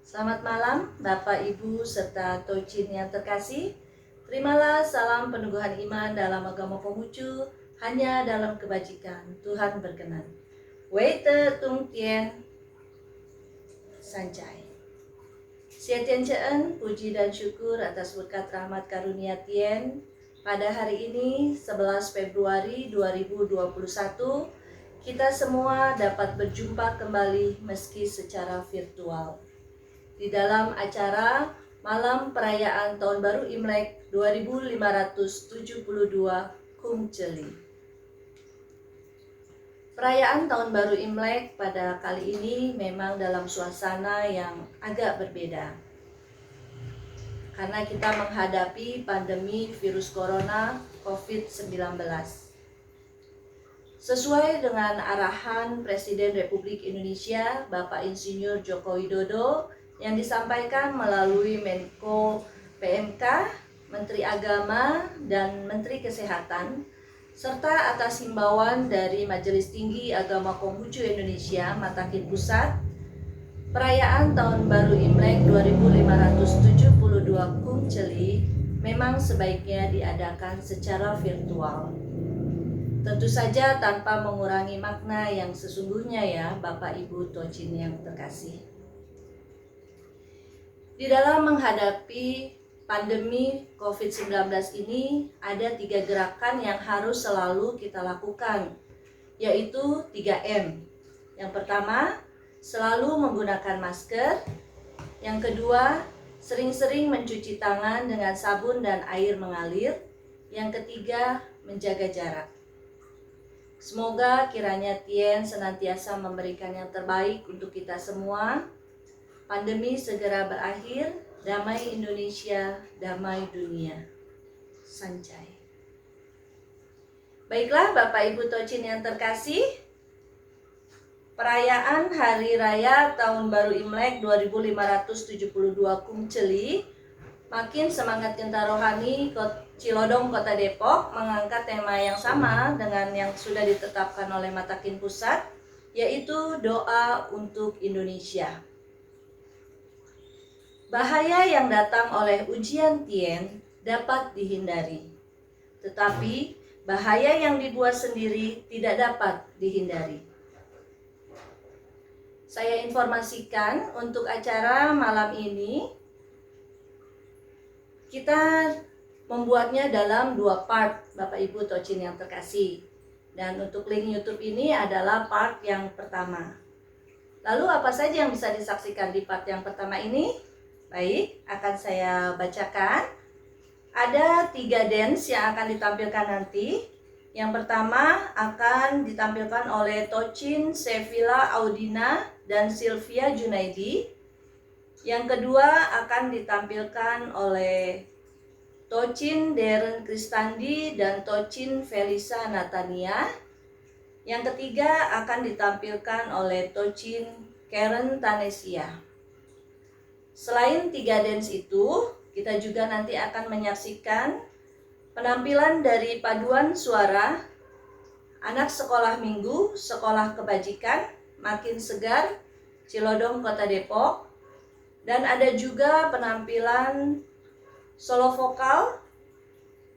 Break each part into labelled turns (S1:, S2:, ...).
S1: Selamat malam Bapak, Ibu, serta Tocin yang terkasih. Terimalah salam peneguhan iman dalam agama Konghucu, hanya dalam kebajikan Tuhan berkenan. Weite Tung Tien Sancai. Sia Tian Ceen, puji dan syukur atas berkat rahmat karunia Tien. Pada hari ini 11 Februari 2021, kita semua dapat berjumpa kembali meski secara virtual di dalam acara Malam Perayaan Tahun Baru Imlek 2572 Kumceli. Perayaan Tahun Baru Imlek pada kali ini memang dalam suasana yang agak berbeda, karena kita menghadapi pandemi virus corona COVID-19. Sesuai dengan arahan Presiden Republik Indonesia Bapak Insinyur Joko Widodo yang disampaikan melalui Menko PMK, Menteri Agama, dan Menteri Kesehatan, serta atas himbauan dari Majelis Tinggi Agama Konghucu Indonesia Matakin Pusat, perayaan Tahun Baru Imlek 2572 Kumceli memang sebaiknya diadakan secara virtual. Tentu saja tanpa mengurangi makna yang sesungguhnya ya Bapak Ibu Tocin yang terkasih. Di dalam menghadapi pandemi COVID-19 ini ada 3 gerakan yang harus selalu kita lakukan, yaitu 3M. Yang pertama, selalu menggunakan masker. Yang kedua, sering-sering mencuci tangan dengan sabun dan air mengalir. Yang ketiga, menjaga jarak. Semoga kiranya Tien senantiasa memberikan yang terbaik untuk kita semua. Pandemi segera berakhir, damai Indonesia, damai dunia. Sancai. Baiklah Bapak Ibu Tocin yang terkasih, perayaan Hari Raya Tahun Baru Imlek 2572 Kumceli makin semangat Genta Rohani Cilodong Kota Depok mengangkat tema yang sama dengan yang sudah ditetapkan oleh Matakin Pusat, yaitu doa untuk Indonesia. Bahaya yang datang oleh ujian Tien dapat dihindari, tetapi bahaya yang dibuat sendiri tidak dapat dihindari. Saya informasikan untuk acara malam ini, kita membuatnya dalam 2 part, Bapak Ibu Tocin yang terkasih. Dan untuk link YouTube ini adalah part yang pertama. Lalu apa saja yang bisa disaksikan di part yang pertama ini? Baik, akan saya bacakan. Ada 3 dance yang akan ditampilkan nanti. Yang pertama akan ditampilkan oleh Tocin Sevilla Audina dan Sylvia Junaidi. Yang kedua akan ditampilkan oleh Tocin Deren Kristandi dan Tocin Felisa Natania. Yang ketiga akan ditampilkan oleh Tocin Karen Tanesia. Selain 3 dance itu, kita juga nanti akan menyaksikan penampilan dari paduan suara anak sekolah minggu, sekolah kebajikan, makin segar, Cilodong Kota Depok. Dan ada juga penampilan solo vokal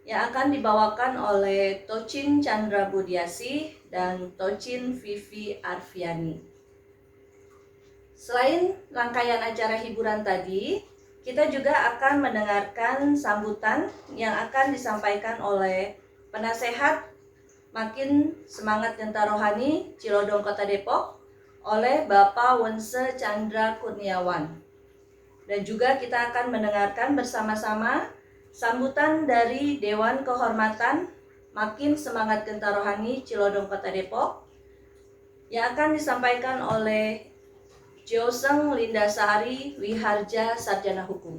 S1: yang akan dibawakan oleh Tocin Chandra Budiasi dan Tocin Vivi Arfiani. Selain rangkaian acara hiburan tadi, kita juga akan mendengarkan sambutan yang akan disampaikan oleh penasehat Makin Semangat Genta Rohani Cilodong Kota Depok oleh Bapak Wense Chandra Kurniawan. Dan juga kita akan mendengarkan bersama-sama sambutan dari Dewan Kehormatan Makin Semangat Genta Rohani Cilodong Kota Depok yang akan disampaikan oleh Joseng Linda Sari Wiharja Sarjana Hukum.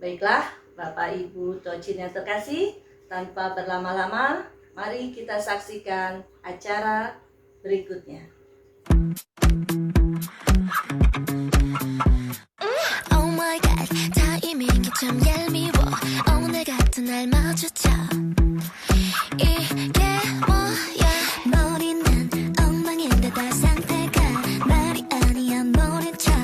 S1: Baiklah Bapak Ibu Tocin yang terkasih, tanpa berlama-lama, mari kita saksikan acara berikutnya.
S2: Oh my god, 타이밍이 참 얄미워. 오늘 같은 날 마주쳐. 이게 뭐야? 머리는 엉망인데 다 상태가 말이 아니야 모른 척.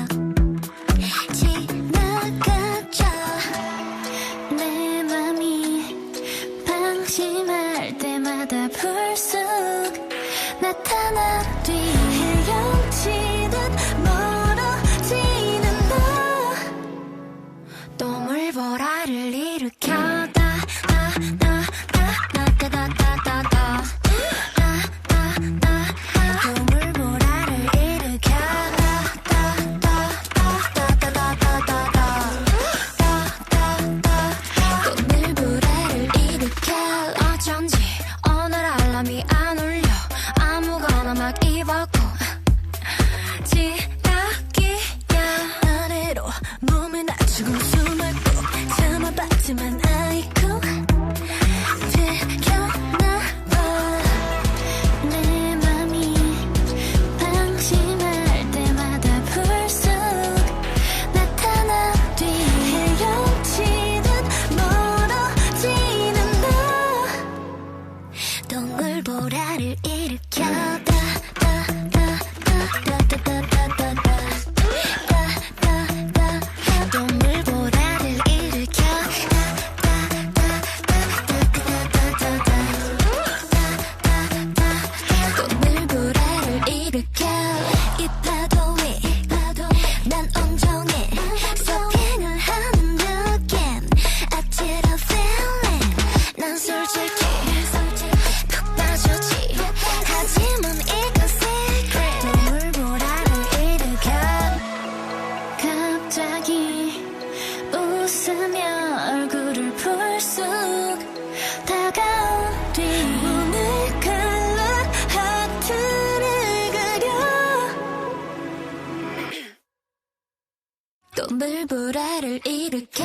S2: 또 물보라를 일으켜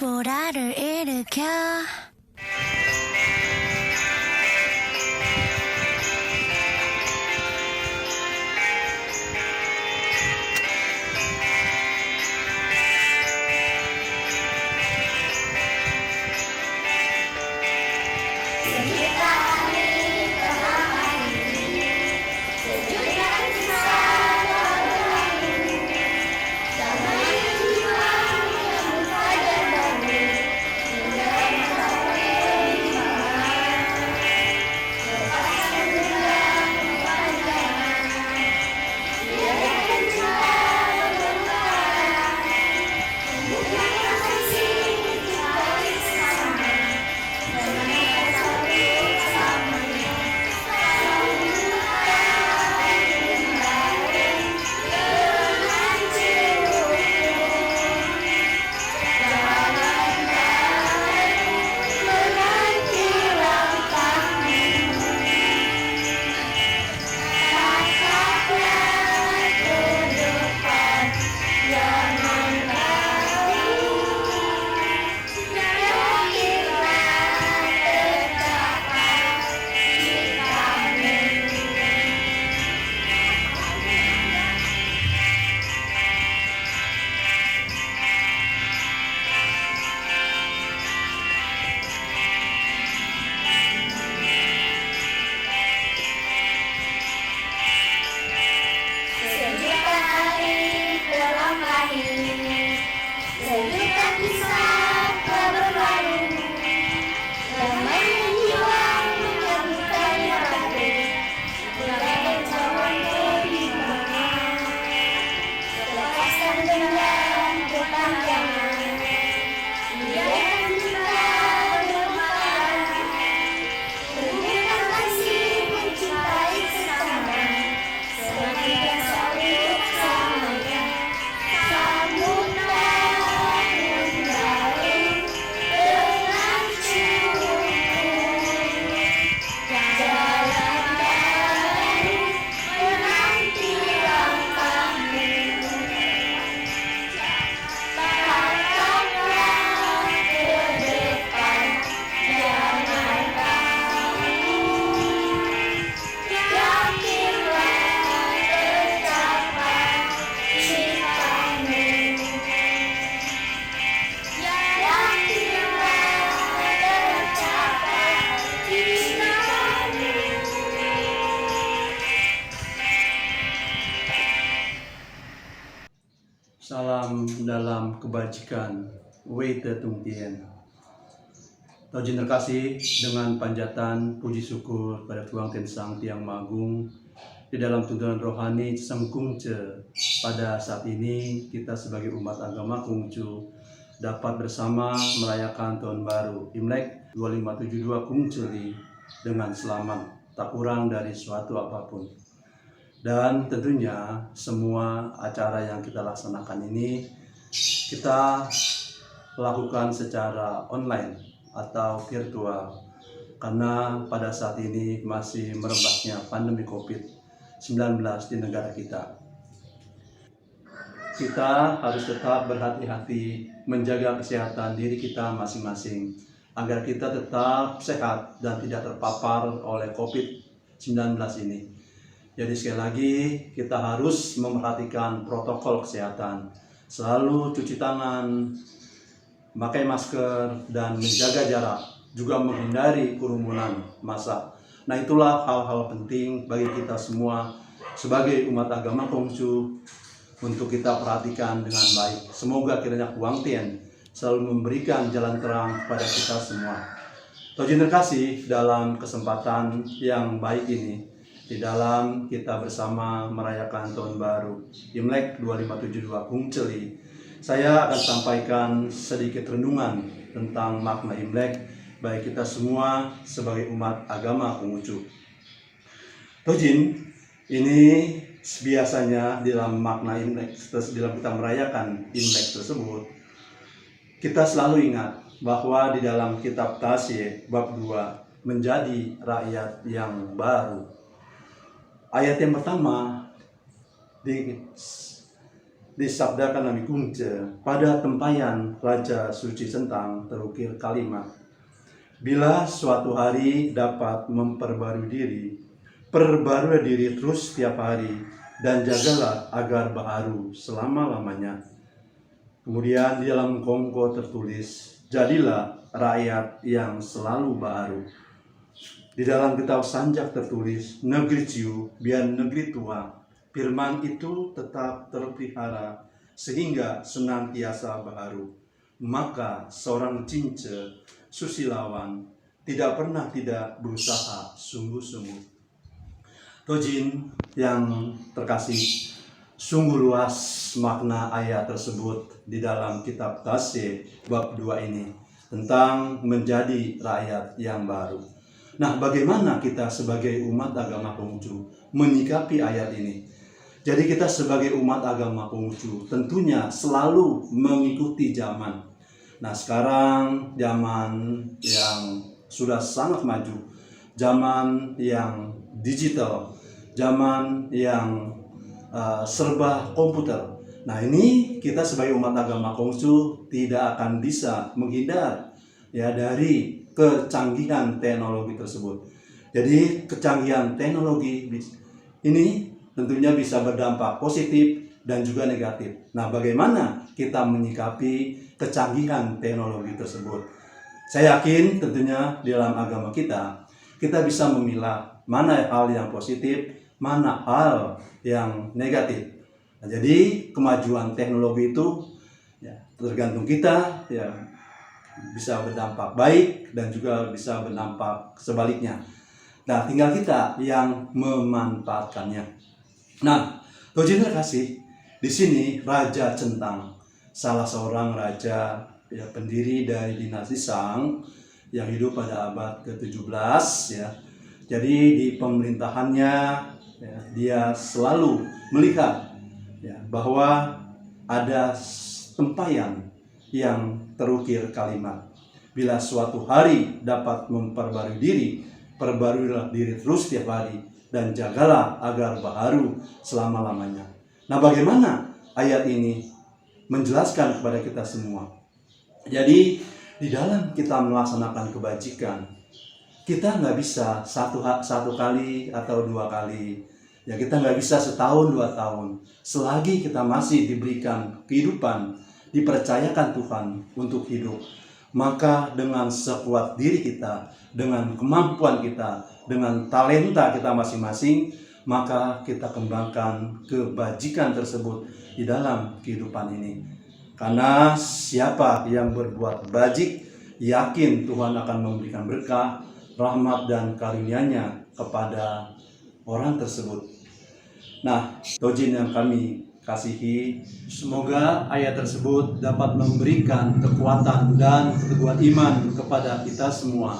S2: 물보라를 일으켜
S3: Salam dalam kebajikan, Wei Te Tung Tien. Taujin terkasih, dengan panjatan puji syukur pada Tuang Tien Sang Tiang Magung di dalam tuntunan rohani Seng Kungce, pada saat ini kita sebagai umat agama Kungcu dapat bersama merayakan tahun baru Imlek 2572 Kungceli dengan selamat, tak kurang dari suatu apapun. Dan tentunya semua acara yang kita laksanakan ini kita lakukan secara online atau virtual, karena pada saat ini masih merebaknya pandemi COVID-19 di negara kita. Kita harus tetap berhati-hati menjaga kesehatan diri kita masing-masing agar kita tetap sehat dan tidak terpapar oleh COVID-19 ini. Jadi sekali lagi kita harus memperhatikan protokol kesehatan, selalu cuci tangan, pakai masker, dan menjaga jarak, juga menghindari kerumunan massa. Nah, itulah hal-hal penting bagi kita semua sebagai umat agama Konghucu untuk kita perhatikan dengan baik. Semoga kiranya Huang Tian selalu memberikan jalan terang kepada kita semua. Taujin terkasih, dalam kesempatan yang baik ini di dalam kita bersama merayakan Tahun Baru Imlek 2572 Kung Celi, saya akan sampaikan sedikit renungan tentang makna Imlek bagi kita semua sebagai umat agama Konghucu. Tojin, ini biasanya dalam makna Imlek, dalam kita merayakan Imlek tersebut, kita selalu ingat bahwa di dalam kitab Tasye bab 2 menjadi rakyat yang baru. Ayat yang pertama disabdakan Nabi Kungce, pada tempayan Raja Suci Sentang terukir kalimat, bila suatu hari dapat memperbarui diri, perbarui diri terus setiap hari, dan jagalah agar baharu selama-lamanya. Kemudian di dalam Kongko tertulis, jadilah rakyat yang selalu baharu. Di dalam kitab Sanjak tertulis, negeri Ciu biar negeri tua, firman itu tetap terpelihara sehingga senantiasa baharu. Maka seorang cince susilawan tidak pernah tidak berusaha sungguh-sungguh. Tojin yang terkasih, sungguh luas makna ayat tersebut di dalam kitab Tasye bab 2 ini tentang menjadi rakyat yang baru. Nah, bagaimana kita sebagai umat agama Konghucu menyikapi ayat ini? Jadi kita sebagai umat agama Konghucu tentunya selalu mengikuti zaman. Nah, sekarang zaman yang sudah sangat maju, zaman yang digital, zaman yang serba komputer. Nah, ini kita sebagai umat agama Konghucu tidak akan bisa menghindar ya dari kecanggihan teknologi tersebut. Jadi kecanggihan teknologi ini tentunya bisa berdampak positif dan juga negatif. Nah, bagaimana kita menyikapi kecanggihan teknologi tersebut? Saya yakin tentunya di dalam agama kita bisa memilah mana hal yang positif, mana hal yang negatif. Nah, jadi kemajuan teknologi itu ya, tergantung kita ya, bisa berdampak baik dan juga bisa berdampak sebaliknya. Nah, tinggal kita yang memanfaatkannya. Nah, Tojin terkasih, di sini Raja Centang, salah seorang raja ya, pendiri dari dinasti Shang yang hidup pada abad ke-17 ya. Jadi di pemerintahannya ya, dia selalu melihat ya, bahwa ada tempayan yang terukir kalimat, bila suatu hari dapat memperbarui diri, perbaruilah diri terus setiap hari, dan jagalah agar baharu selama-lamanya. Nah, bagaimana ayat ini menjelaskan kepada kita semua? Jadi di dalam kita melaksanakan kebajikan, kita nggak bisa satu kali atau 2 kali. Ya, kita nggak bisa setahun 2 tahun. Selagi kita masih diberikan kehidupan, dipercayakan Tuhan untuk hidup, maka dengan sekuat diri kita, dengan kemampuan kita, dengan talenta kita masing-masing, maka kita kembangkan kebajikan tersebut di dalam kehidupan ini. Karena siapa yang berbuat bajik, yakin Tuhan akan memberikan berkah, rahmat dan karunia-Nya kepada orang tersebut. Nah, Tojin yang kami kasihi, semoga ayat tersebut dapat memberikan kekuatan dan keteguhan iman kepada kita semua.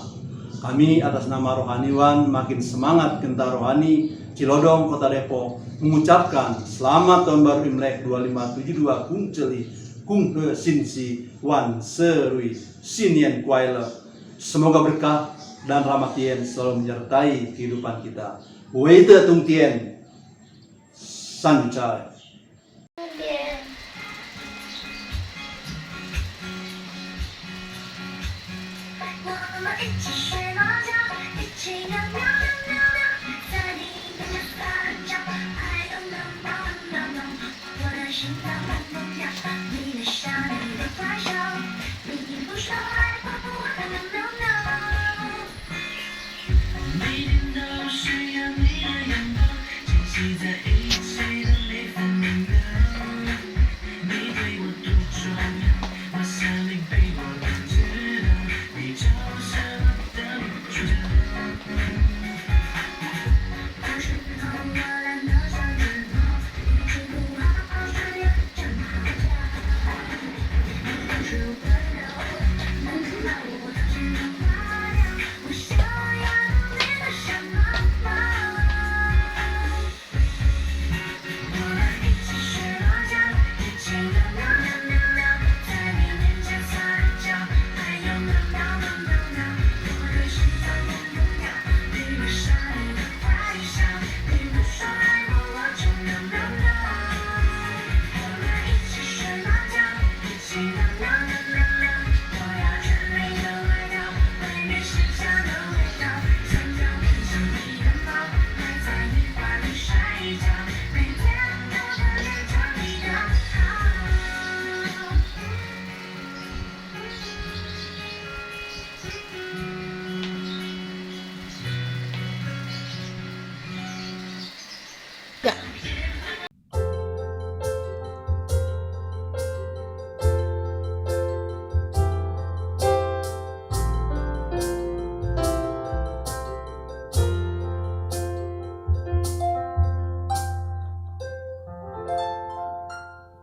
S3: Kami atas nama rohaniwan makin semangat Genta Rohani Cilodong Kota Depok mengucapkan selamat Tahun Baru Imlek 2572 Kung Celi Kung He Sin Si Wan Serui Sinien Kuaile. Semoga berkah dan rahmat Tien selalu menyertai kehidupan kita. Weite Tung Tien Sancai.
S4: 我们一起睡猫觉，一起喵喵喵喵，在你的脸上叫，还有喵喵喵喵，我的心脏砰砰跳，你的笑，你的坏笑，你不说爱我不还喵喵喵。每天都需要你的拥抱，珍惜在一起的每分每秒，你对我多重要，我想你比我更知道，你就是我的女主角。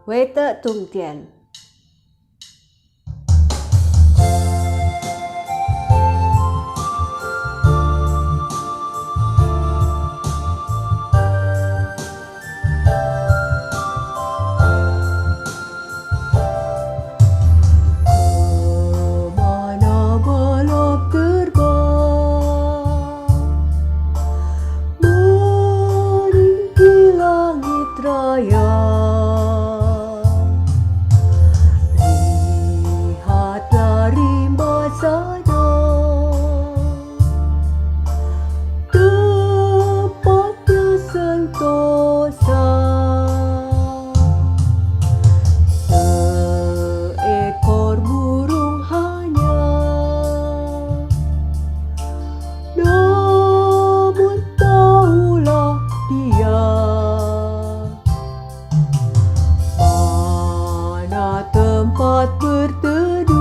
S5: 为的重点。Kemana balap terbang meninggi langit raya. Lihatlah rimba sana, tempatnya sentosa. Seekor burung hanya, namun tahulah dia mana tempat berteduh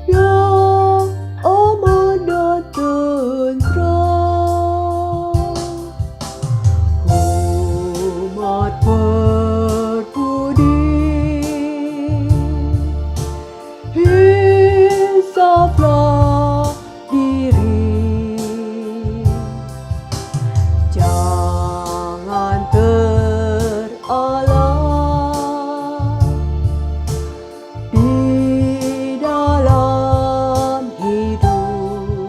S5: yang aman dan tentram. Umat berbudi, hisaplah diri, jangan teralah di dalam hidup.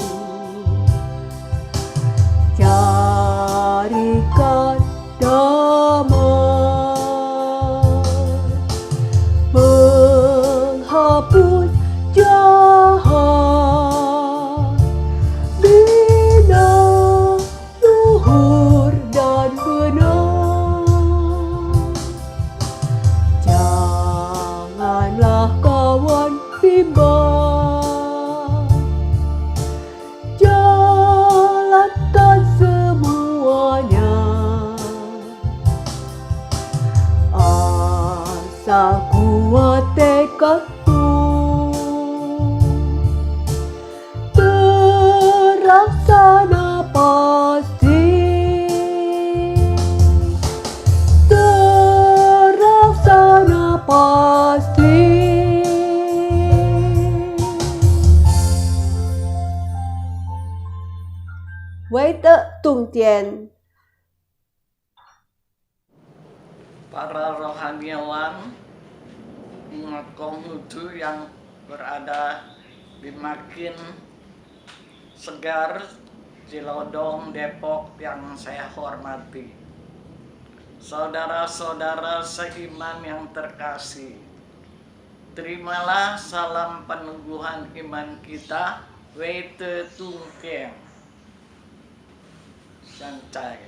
S5: Carikan damai, menghapus jahat, bina luhur dan benar. Janganlah kawan bimbang, jalankan semuanya, asal kuat tekadmu, terlaksana pasti, terlaksana pasti. 为的重点。
S6: Para rohaniawan umat Konghucu yang berada di Makin, Segar, Cilodong, Depok yang saya hormati, saudara-saudara seiman yang terkasih, terimalah salam peneguhan iman kita, Weite Tungkeng Sancai.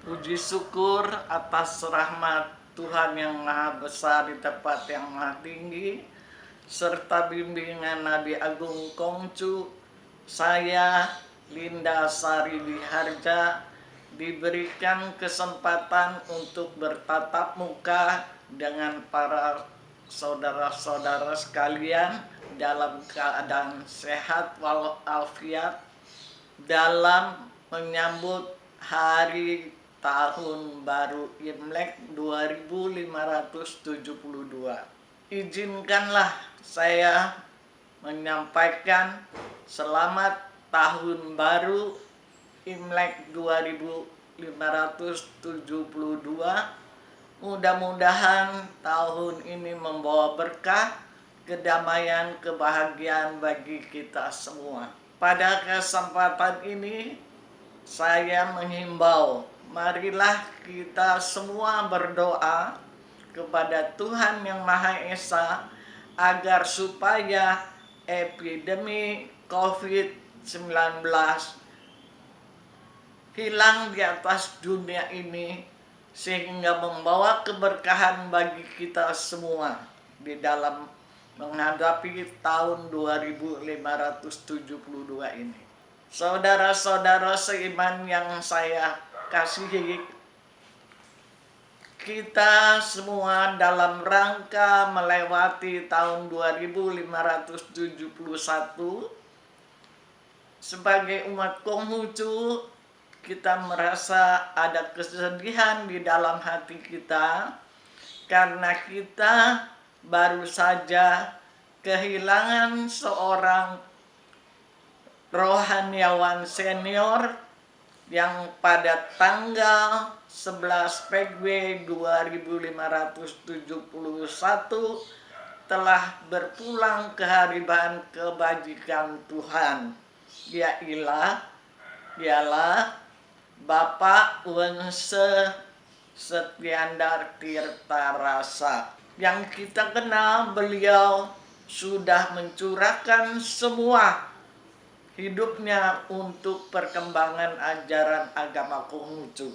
S6: Puji syukur atas rahmat Tuhan yang Maha Besar di tempat yang Maha Tinggi, serta bimbingan Nabi Agung Kongcu, saya Linda Sari Diharja diberikan kesempatan untuk bertatap muka dengan para saudara-saudara sekalian dalam keadaan sehat walafiat dalam menyambut hari Tahun Baru Imlek 2572. Izinkanlah saya menyampaikan selamat Tahun Baru Imlek 2572. Mudah-mudahan tahun ini membawa berkah, kedamaian, kebahagiaan bagi kita semua. Pada kesempatan ini saya menghimbau, marilah kita semua berdoa kepada Tuhan Yang Maha Esa agar supaya epidemi COVID-19 hilang di atas dunia ini, sehingga membawa keberkahan bagi kita semua di dalam menghadapi tahun 2572 ini. Saudara-saudara seiman yang saya kasihi, kita semua dalam rangka melewati tahun 2571 sebagai umat Konghucu, kita merasa ada kesedihan di dalam hati kita karena kita baru saja kehilangan seorang rohaniawan senior yang pada tanggal 11 Februari 2571 telah berpulang ke hariban kebajikan Tuhan. Dialah Bapak Wense Setyandar Tirta Rasa. Yang kita kenal, beliau sudah mencurahkan semua hidupnya untuk perkembangan ajaran agama Konghucu.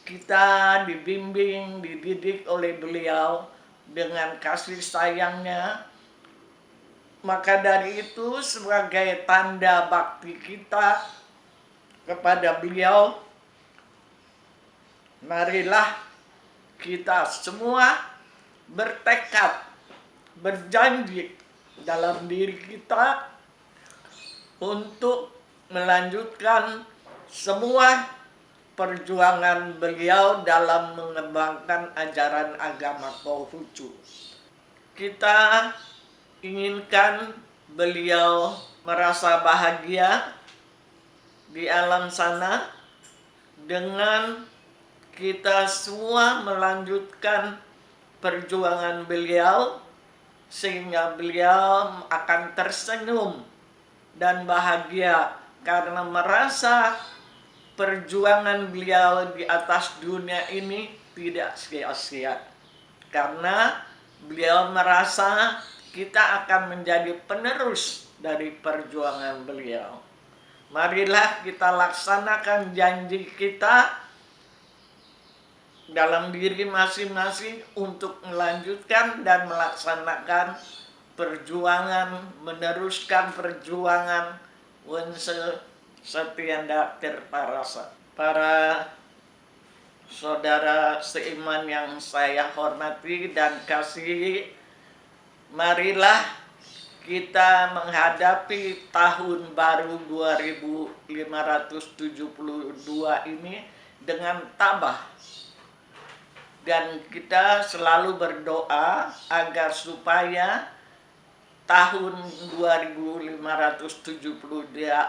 S6: Kita dibimbing, dididik oleh beliau dengan kasih sayangnya. Maka dari itu, sebagai tanda bakti kita kepada beliau, marilah kita semua bertekad, berjanji dalam diri kita untuk melanjutkan semua perjuangan beliau dalam mengembangkan ajaran agama Konghucu. Kita inginkan beliau merasa bahagia di alam sana dengan kita semua melanjutkan perjuangan beliau, sehingga beliau akan tersenyum dan bahagia karena merasa perjuangan beliau di atas dunia ini tidak sia-sia. Karena beliau merasa kita akan menjadi penerus dari perjuangan beliau. Marilah kita laksanakan janji kita dalam diri masing-masing untuk melanjutkan dan melaksanakan perjuangan, meneruskan perjuangan Wense Setyandar Tirta Rasa. Para saudara seiman yang saya hormati dan kasihi, marilah kita menghadapi tahun baru 2572 ini dengan tabah. Dan kita selalu berdoa agar supaya tahun 2572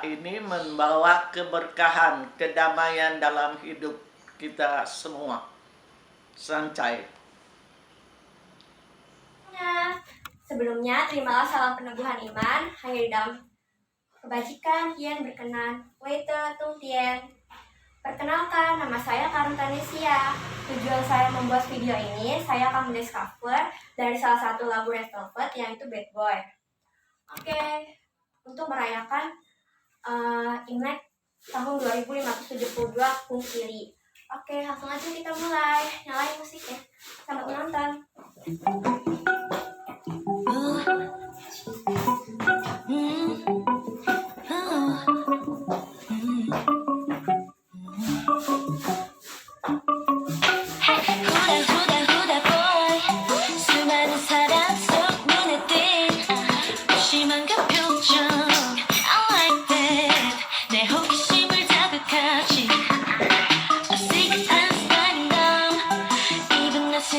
S6: ini membawa keberkahan, kedamaian dalam hidup kita semua. Sancai.
S7: Sebelumnya, terimalah salam peneguhan iman hanya di dalam kebajikan yang berkenan. Weite Tung Tien. Perkenalkan, nama saya Karun Tanesia. Tujuan saya membuat video ini, saya akan mendiscover dari salah satu lagu Red Velvet, yaitu Bad Boy. Oke, untuk merayakan Imlek tahun 2572 Kung Kili. Oke, langsung aja kita mulai. Nyalain musiknya. Selamat menonton.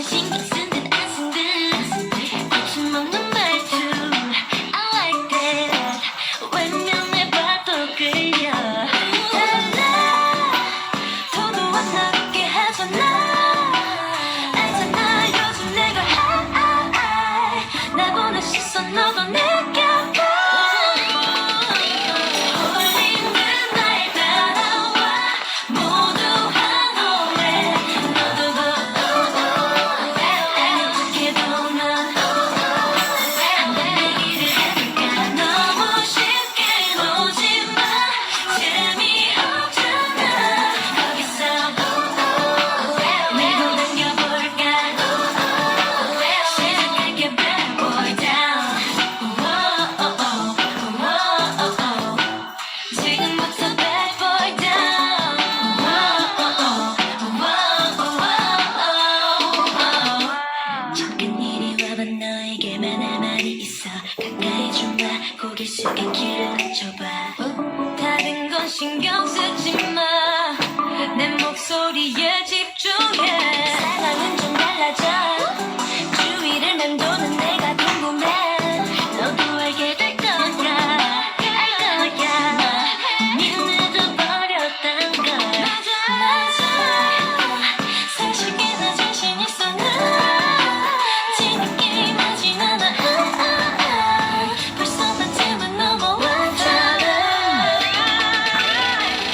S2: 신경 쓴 듯 안 쓴 듯 고침 없는 말투 소리에 집중해 상황은 좀 달라져 주위를 맴도는 내가 궁금해 너도 알게 될 거야 알 거야 이미 늦어버렸단 걸 맞아 사실 꽤나 자신 있어 나 뒤늦게 임하진 않아 벌써 반쯤은 넘어왔잖아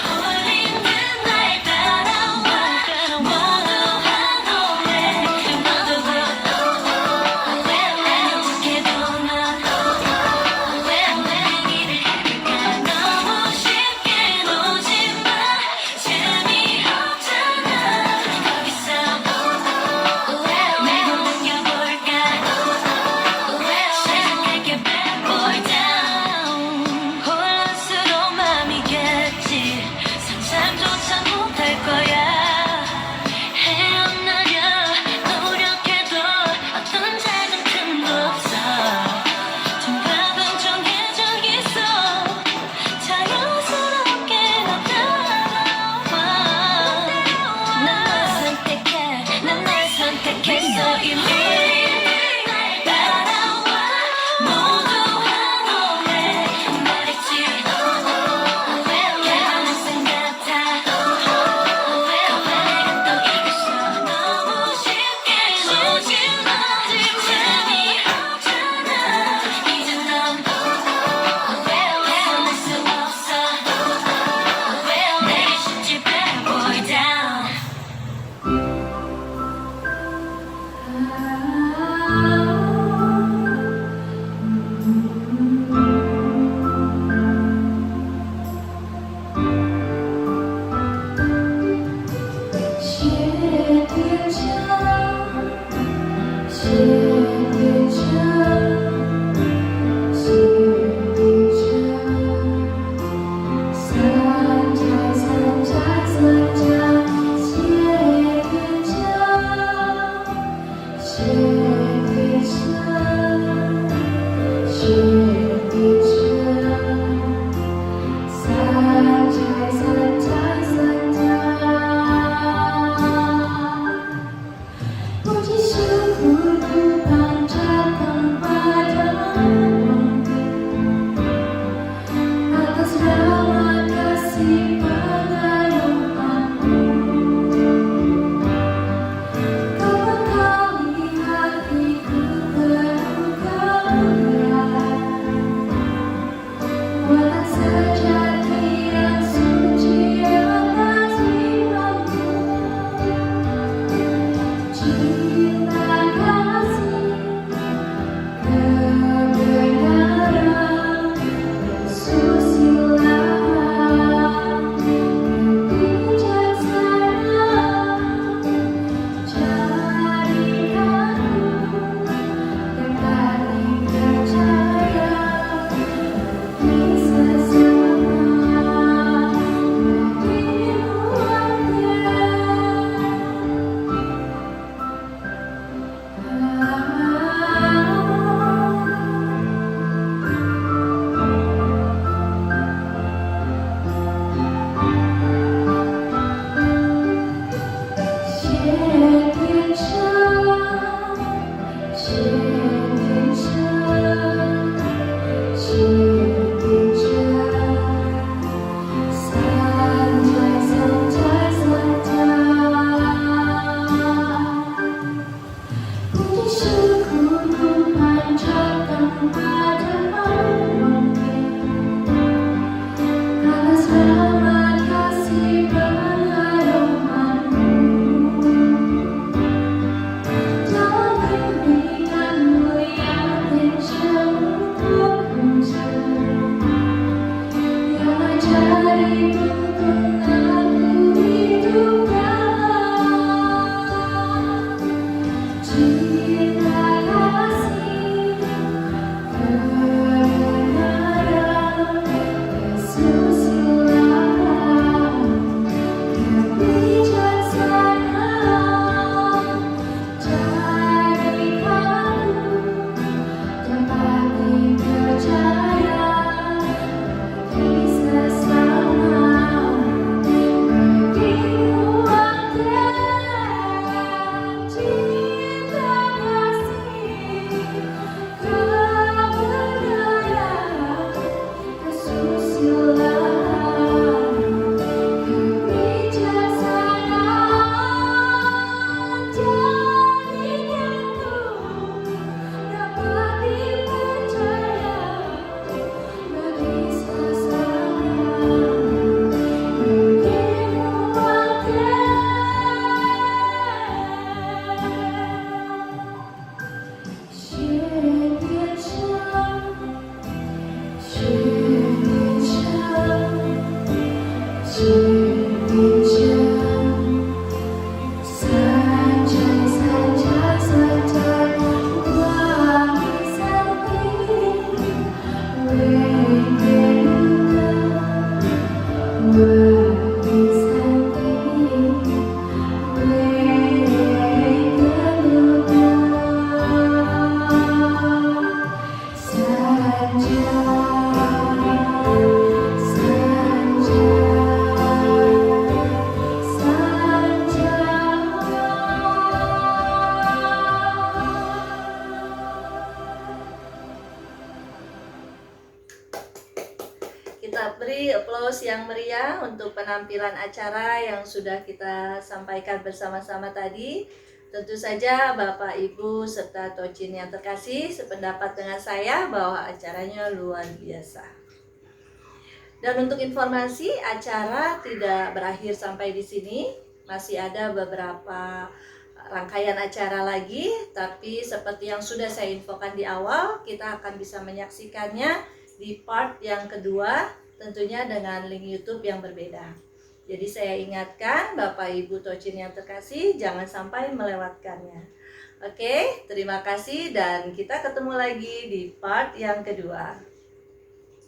S2: 홀리는 날 따라와 모두
S1: penampilan acara yang sudah kita sampaikan bersama-sama tadi. Tentu saja Bapak, Ibu, serta Tocin yang terkasih sependapat dengan saya bahwa acaranya luar biasa. Dan untuk informasi, acara tidak berakhir sampai di sini. Masih ada beberapa rangkaian acara lagi, tapi seperti yang sudah saya infokan di awal, kita akan bisa menyaksikannya di part yang kedua, tentunya dengan link YouTube yang berbeda. Jadi saya ingatkan Bapak Ibu Tocin yang terkasih, jangan sampai melewatkannya. Oke, terima kasih dan kita ketemu lagi di part yang kedua.